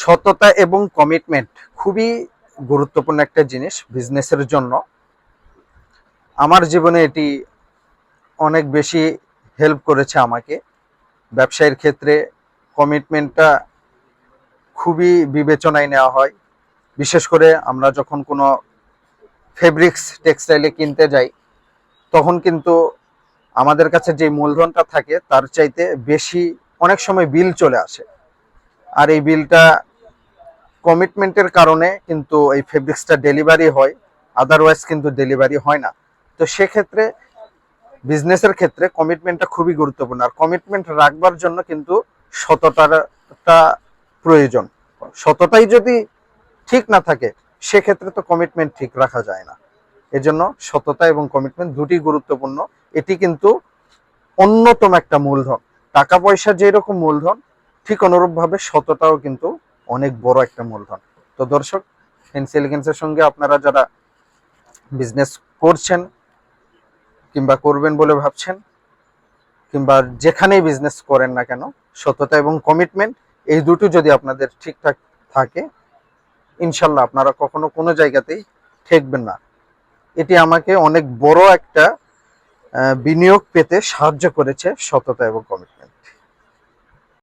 সততা এবং কমিটমেন্ট খুবই গুরুত্বপূর্ণ একটা জিনিস বিজনেসের জন্য। আমার জীবনে এটি অনেক বেশি হেল্প করেছে আমাকে। ব্যবসায়ের ক্ষেত্রে কমিটমেন্টটা খুবই বিবেচনায় নেওয়া হয়। বিশেষ করে আমরা যখন কোনো ফেব্রিক্স টেক্সটাইলে কিনতে যাই, তখন কিন্তু আমাদের কাছে যে মূলধনটা থাকে তার চাইতে বেশি অনেক সময় বিল চলে আসে। আর এই বিলটা কমিটমেন্টের কারণে কিন্তু এই ফেব্রিক্সটা ডেলিভারি হয়, আদারওয়াইজ কিন্তু ডেলিভারি হয় না। তো সেক্ষেত্রে বিজনেসের ক্ষেত্রে কমিটমেন্টটা খুবই গুরুত্বপূর্ণ। আর কমিটমেন্ট রাখবার জন্য কিন্তু সততাটা প্রয়োজন। সততাই যদি ঠিক না থাকে, সেক্ষেত্রে তো কমিটমেন্ট ঠিক রাখা যায় না। এজন্য সততা এবং কমিটমেন্ট দুটি গুরুত্বপূর্ণ। এটি কিন্তু অন্যতম একটা মূলধন। টাকা পয়সা যেরকম মূলধন, ঠিক অনুরূপভাবে সততাও কিন্তু অনেক বড় একটা মূলধন। তো দর্শক, ফ্যান্সি এলিগেন্সের সঙ্গে আপনারা যারা বিজনেস করছেন কিংবা করবেন বলে ভাবছেন, কিংবা যেখানেই বিজনেস করেন না কেন, সততা এবং কমিটমেন্ট এই দুটো যদি আপনাদের ঠিকঠাক থাকে, ইনশাল্লাহ আপনারা কখনো কোনো জায়গাতেই ঠেকবেন না। এটি আমাকে অনেক বড় একটা বিনিয়োগ পেতে সাহায্য করেছে, সততা এবং কমিটমেন্ট।